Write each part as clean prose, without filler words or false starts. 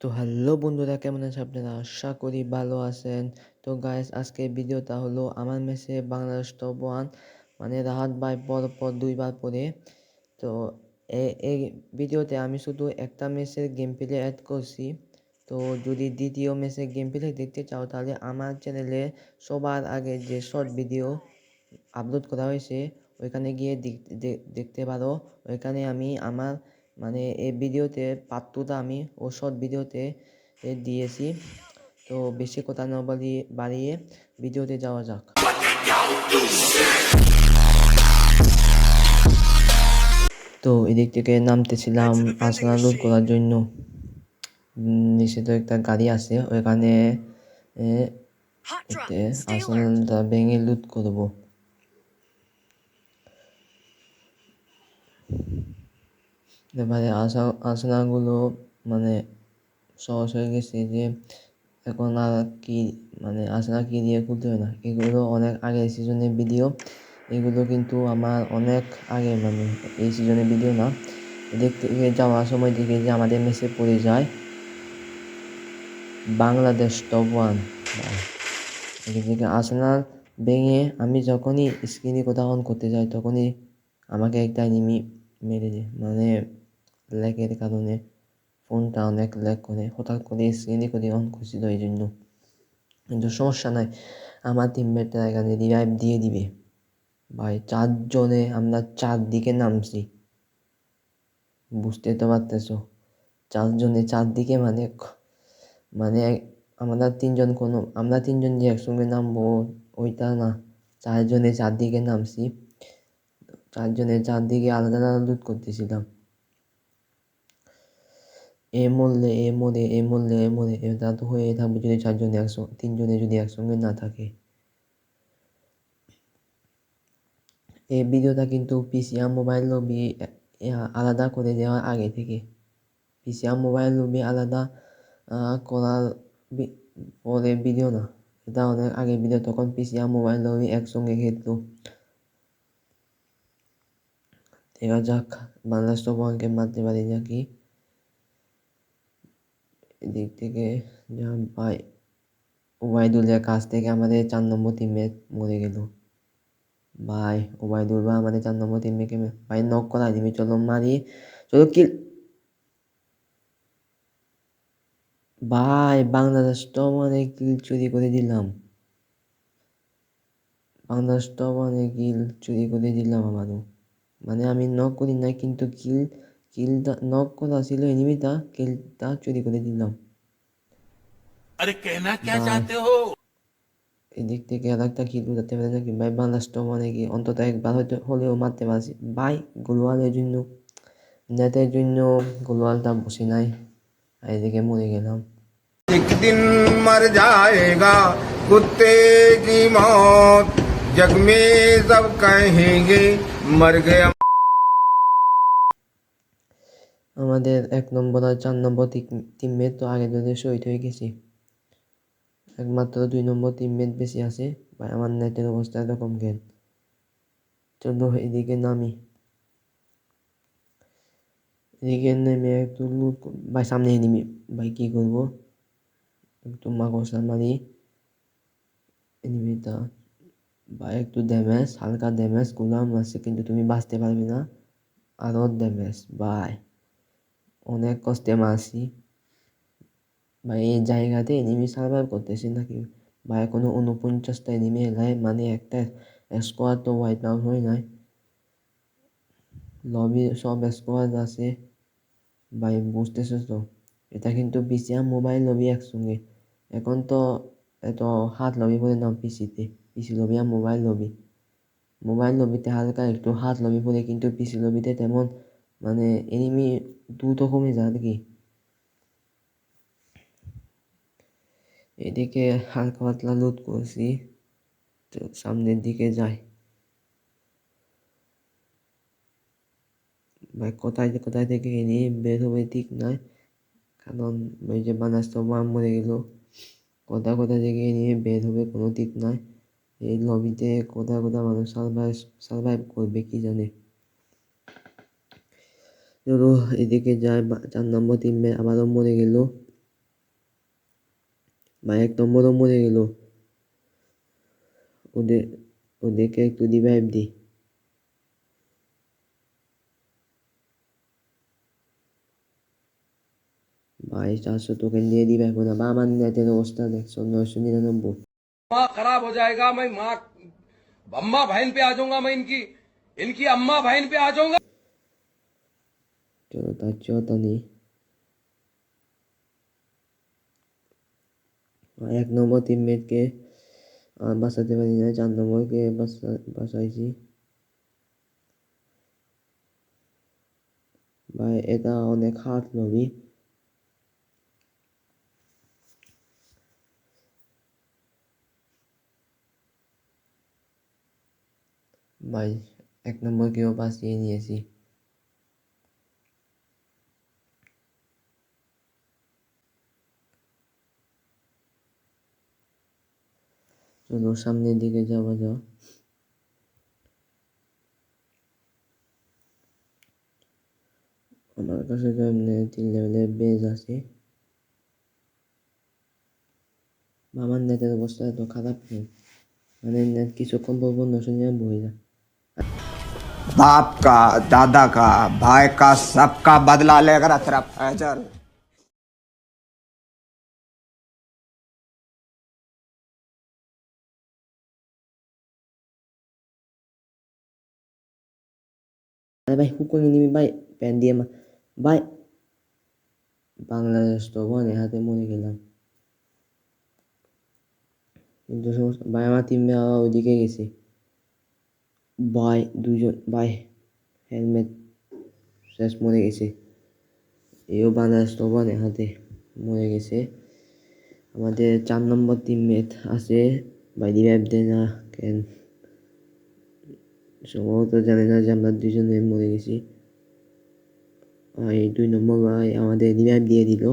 তো হ্যালো বন্ধুরা, কেমন আছেন আপনারা? আশা করি ভালো আছেন। তো গাইস, আজকের ভিডিওটা হলো আমার মেসে বাংলাদেশ টপ ওয়ান, মানে রাহাত ভাই পরপর 2 বার পরে। তো এই ভিডিওতে আমি শুধু একটা মেসের গেম প্লে অ্যাড করছি। তো যদি দ্বিতীয় মেসের গেম প্লে দেখতে চাও তাহলে আমার চ্যানেলে সবার আগে যে শর্ট ভিডিও আপলোড করা হয়েছে ওইখানে গিয়ে দেখতে পারো। ওইখানে আমি আমার মানে এই ভিডিওতে পার্ট 2টা আমি ও শর্ট ভিডিওতে দিয়েছি। তো বেশি কথা না বাড়িয়ে ভিডিওতে যাওয়া যাক। তো এদিক থেকে নামতেছিলাম আর্সেনাল লুট করার জন্য। নিচে তো একটা গাড়ি আছে, ওইখানে আর্সেনালটা ভেঙে লুট করবো। এবারে আর্সেনালগুলো মানে সহজ হয়ে গেছে যে এখন আর কি মানে আর্সেনাল কি দিয়ে খুলতে হয় না। এগুলো অনেক আগের সিজনের ভিডিও, এগুলো কিন্তু আমার অনেক আগে, মানে এই সিজনের ভিডিও না। দেখতে যাওয়ার সময় দেখি যে আমাদের মেসে পড়ে যায় বাংলাদেশ টপ ওয়ান। এদিকে আর্সেনাল ভেঙে আমি যখনই স্ক্রিনে কোথাও অন করতে যাই তখনই আমাকে একটা এনিমি মেরে দেয়, মানে ল্যাগের কারণে ফোনটা অনেক ল্যাগ করে। হঠাৎ করে স্ক্রিনে করে অন করছিল এই জন্য, কিন্তু সমস্যা নাই, আমার টিমমেটরা এখানে রিভাইভ দিয়ে দিবে। ভাই 4 জনে আমরা 4 দিকে নামছি, বুঝতে তো পারতেছো। 4 জনে 4 দিকে মানে মানে আমরা 3জন যে একসঙ্গে নামবো ওইটা না, 4 জনে 4 দিকে নামছি। 4 জনে 4 দিকে আলাদা আলাদা লুট করতেছিলাম। এ মরলে এ মরে, এ মরলে এ মরে, এটা তো হয়ে থাকবে যদি 3 জনে যদি একসঙ্গে না থাকে। এই ভিডিওটা কিন্তু পিসিআর মোবাইল লবি আলাদা করে দেওয়ার আগে থেকে, পিসিআর মোবাইল লবি আলাদা করার পরে ভিডিও না, এটা অনেক আগে ভিডিও। তখন পিসিআর মোবাইল লবি একসঙ্গে খেলতো। দেখা যাক বাংলাদেশ টপ ওয়ানকে মারতে পারি নাকি। এদিক থেকে যা ভাই, ওবায়দুলের কাছ থেকে আমাদের 4 নম্বর টিমমেট মরে গেল। ভাই ওবায়দুল ভাই আমাদের 4 নম্বর টিমমেটকে ভাই নক করা দিবি, চলো মারি, চলো কিল। ভাই বাংলাদেশ টপ ওয়ানে কিল চুরি করে দিলাম, বাংলাদেশ টপ ওয়ানে কিল চুরি করে দিলাম আমারও। মানে আমি নক করি নাই, কিন্তু কিলটা নক করা ছিল এনিমিটা, কিলটা চুরি করে দিলাম। अरे कहना क्या ভাই चाहते हो। এদিক থেকে আর একটা কিল উঠাতে পারে নাকি ভাই? বাংলাদেশ টপ ওয়ানে গিয়ে অন্তত একবার হয়তো হলেও মারতে পারছি ভাই। গোলওয়ালের জন্য, নেটের জন্য গোলওয়ালটা বসে নাই, আর এদিকে মরে গেলাম। एक दिन मर जाएगा कुत्ते की मौत जग में सब कहेंगे मर गया। আমাদের 1 নম্বর আর 4 নম্বর টিমমেট তো আগে ধরে শহীদ হয়ে গেছি, একমাত্র 2 নম্বর টিমমেট বেশি আছে। ভাই আমার নেটের অবস্থা এরকম কেন? চলো এদিকে নামি, এদিকে নেমে একটু লুট। ভাই সামনে এনিমি, ভাই কি করবো? একটু মাকড়সা মারি এনিমিটা। ভাই একটু ড্যামেজ, হালকা ড্যামেজ গুলাম আছে, কিন্তু তুমি বাঁচতে পারবে না। আরো ড্যামেজ ভাই, অনেক কষ্টে মারছি ভাই। এই জায়গাতে এনিমি সার্ভাইভ করতেছে নাকি ভাই? কোনো 49টা এনিমি এলাই, মানে একটা স্কোয়াড তো ওয়াইপ আউট হয় নাই, লবি সব স্কোয়াড আছে ভাই, বুঝতেছো তো? এটা কিন্তু পিসি আর মোবাইল লবি একসঙ্গে। এখন তো এত হাত লবি বলে নাম পিসিতে, পিসি লবি আর মোবাইল লবি। মোবাইল লবিতে হালকা একটু হাত লবি বলে, কিন্তু পিসি লবিতে তেমন মানে এনিমি দ্রুত কমে যায় আর কি। এদিকে হালকা পাতলা লুট করছি, তো সামনের দিকে যাই। ভাই কোথায় কোথায় থেকে এনিমি বের হবে ঠিক নাই, কারণ ওই যে বানাস তো মরে গেল। কোথায় কোথায় থেকে এনিমি বের হবে কোনো ঠিক নাই। এই লবিতে কোথায় কোথায় মানুষ সার্ভাইভ করবে কি জানে। চলো এদিকে যাই, 4 নম্বর টিমে আবারও মরে গেল। ভাই 1 নম্বরও মরে গেল। ওদের ওদেরকে একটু রিভাইভ দিই। ভাই 400 টোকেন দিয়ে রিভাইভ হলো। বা আমার নেটের অবস্থা দেখছো 999। माँ खराब हो जाएगा। मैं माँ अम्मा बहन पे आ जाऊंगा। मैं इनकी इनकी अम्मा बहन पे आ जाऊंगा। চলো তার চেয়েও নেই। 1 নম্বর টিমমেটকে বাঁচাতে পারি না, 4 নম্বরকে বাঁচাইছি। ভাই এটা অনেক হার্ড লবি। ভাই 1 নম্বরকেও বাঁচিয়ে নিয়েছি। চলো সামনের দিকে যাওয়া যাক। আমার কাছে তো এমনি 3 লেভেলের বেজ আছে। আমার নেটের অবস্থা এত খারাপ নেই, মানে নেট কিছুক্ষণ পর 999 হয়ে যায়। बाप का, दादा का, भाई का, सबका बदला लेकर तेरा फैजल। আরে ভাই হুকুম নিবি ভাই, প্যান দিয়ে ভাই বাংলাদেশ তো বনে হাতে মরে গেলাম। কিন্তু সমস্যা ভাই আমার টিমে ওইদিকে গেছে। ভাই দুজন ভাই হেলমেট শেষ মরে গেছে। এও বাংলাদেশ তো বনে হাতে মরে গেছে। আমাদের 4 নম্বর টিমমেট আছে, ভাই রিভাইভ দেয় না কেন সম্ভবত জানে না যে আমরা দুজনে মরে গেছি। ভাই 2 নম্বর ভাই আমাদের রিভাইভ দিয়ে দিল।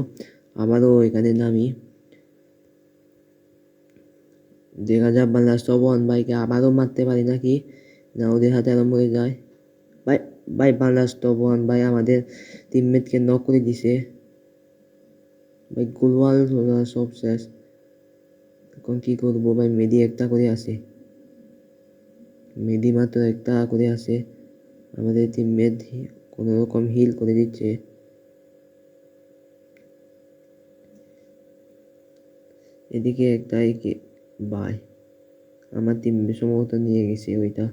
আবারও এখানে নামি, দেখা যাক বাংলাদেশ তবন ভাইকে আবারও মারতে পারি নাকি না ওদের হাতে আরো মরে যায়। ভাই ভাই বাংলাদেশ তবন ভাই আমাদের টিমমেটকে নক করে দিছে। ভাই গোলওয়াল সব শেষ। এখন কি করবো ভাই, মেডি একটা করে আছে, মেডি মাত্র একটা করে আছে। আমাদের টিমমেট কোনো রকম হিল করে দিচ্ছে। এদিকে একটা ভাই আমার টিম সম্ভবত নিয়ে গেছে ওইটা।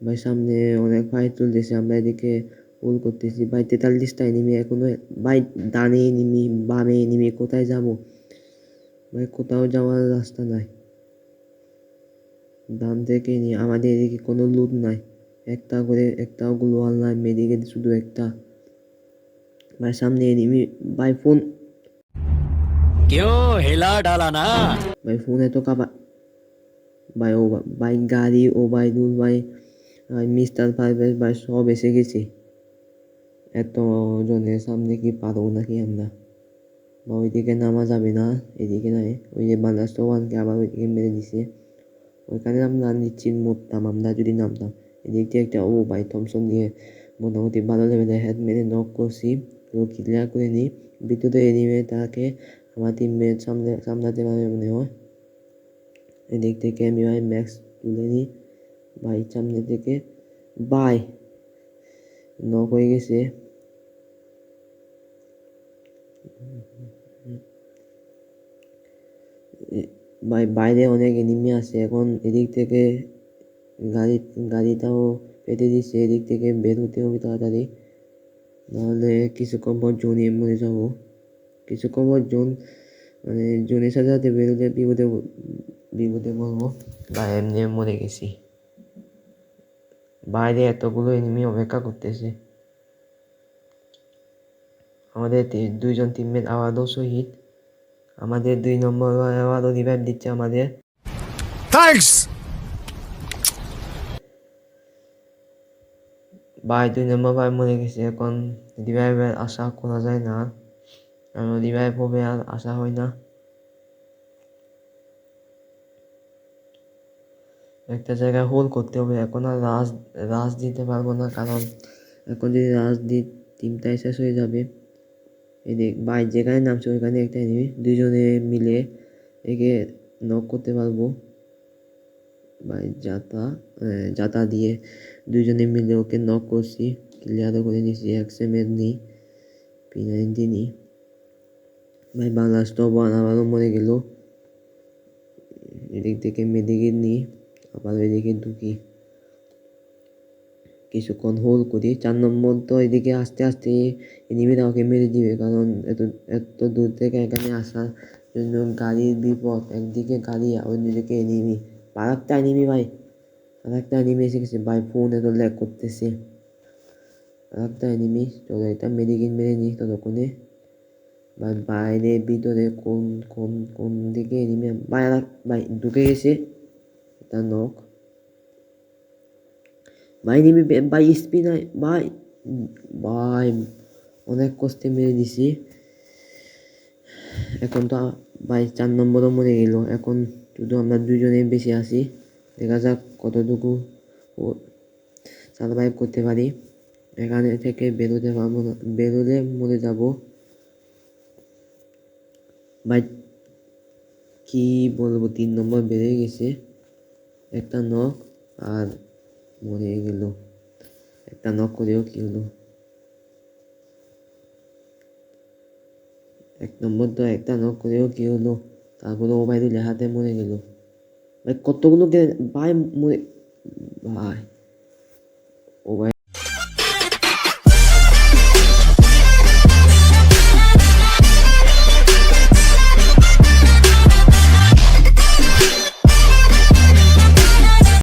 ভাই সামনে অনেক ফাইট চলতেছে, আমরা এদিকে পুল করতেছি। ভাই 43টা এনিমি এখনো। ভাই ডানে এনিমি, বামে এনিমি, কোথায় যাব ভাই? কোথাও যাওয়ার রাস্তা নাই। ডান থেকে আমাদের এদিকে কোনো লুট নাই, একটা করে একটাও গ্লোয়াল নাই, মেডিকেট শুধু একটা। ভাই সামনে এনিমি। ভাই ফোন क्यों हिला डाला ना। ভাই ফোন এত কাবা। ভাই ও ভাই গাড়ি ও ভাই দুল ভাই মিস্টার পারভেজ ভাই সব এসে গেছে। এত জনের সামনে কি পারবো নাকি আমরা? বা ওইদিকে নামা যাবে না, এদিকে নাই। ওই যে বাংলাদেশ ওয়ানকে আবার ওইদিকে মেরে দিছে। ওইখানে আমরা নিশ্চিত মরতাম আমরা যদি নামতাম। এদিক দিয়ে একটা ও ভাই থমসন দিয়ে মোটামুটি ভালো লেভেলের হেড মেরে নক করছি। তো ক্লিয়ার করে নিই ভিতরে এনিমে, তাকে আমার টিমমেট সামলাতে পারবে মনে হয়। এদিক থেকে আমি ভাই ম্যাক্স তুলে নিই। ভাই সামনে থেকে ভাই নক হয়ে গেছে। ভাই বাইরে অনেক এনিমি আছে। এখন এদিক থেকে গাড়িটাও পেতে দিচ্ছে, এদিক থেকে বের হতে হবে তাড়াতাড়ি, নাহলে কিছুক্ষণ পর জোনে মরে যাবো। কিছুক্ষণ পর জোন মানে জোনের সাথে সাথে বেরোলে বিপদে বলবো। বা এমনি মরে গেছি। বাইরে এতগুলো এনিমি অপেক্ষা করতেছে। আমাদের দুইজন টিমমেট আবারও শহীদ। আমাদের 2 নম্বর আবারও রিভাইভ দিচ্ছে আমাদের। थैंक्स। ভাই 2 নম্বর ভাই মরে গেছে। এখন রিভাইভের আশা করা যায় না, কারণ রিভাইভ হবে আর আশা হয় না। একটা জায়গায় হোল্ড করতে হবে। এখন আর রাশ দিতে পারবো না, কারণ এখন যদি রাশ দিই টিমটাই শেষ হয়ে যাবে। এদিক ভাই যেখানে নামছে ওইখানে একটা এনিমি, দুজনে মিলে একে নক করতে পারবো। ভাই জাতা দিয়ে দুজনে মিলে ওকে নক করছি, ক্লিয়ার করে নিছি। এক্সএমএর নেই, P90 নেই। ভাই বাংলাদেশ টপ ওয়ান আবারও মরে গেল। এদিক থেকে মেডিকেট নিই, আবার এদিকে ঢুকি, কিছুক্ষণ হোল্ড করি। 4 নম্বর তো এদিকে আস্তে আস্তে এনিমিরা ওকে মেরে দিবে, কারণ এত দূর থেকে এখানে আসার জন্য গাড়ির বিপদ, একদিকে গাড়ি অন্যদিকে এনিমি। আরেকটা এনিমি ভাই, আরেকটা এনিমি এসে গেছে ভাই, ফোন এত ল্যাগ করতেছে। আরেকটা এনিমি, চলো এটা মেডিকেট মেরে নিই ততক্ষণে। ভাই বাইরে ভিতরে কোন কোন কোন দিকে এনিমি, ভাই ভাই ঢুকে গেছে, এটা নক। ভাই এনিমি ভাই স্পিন ভাই, ভাই অনেক কষ্টে মেরে দিছি। এখন তো ভাই 4 নম্বরও মরে গেল। এখন শুধু আমরা দুজনেই বেশি আছি, দেখা যাক কতটুকু সারভাইভ করতে পারি। এখানে থেকে বেরোতে পারবো না, বেরোলে মরে যাব ভাই। কি বলবো, 3 নম্বর বেড়ে গেছে, একটা নক আর মরে গেল। একটা নক করেও কি হলো, 1 নম্বর তো একটা নক করেও কি হলো, তারপরে ওবায়দুল হাতে মরে গেল। ভাই কতগুলো ভাই মরে, ভাই ওবায়দুল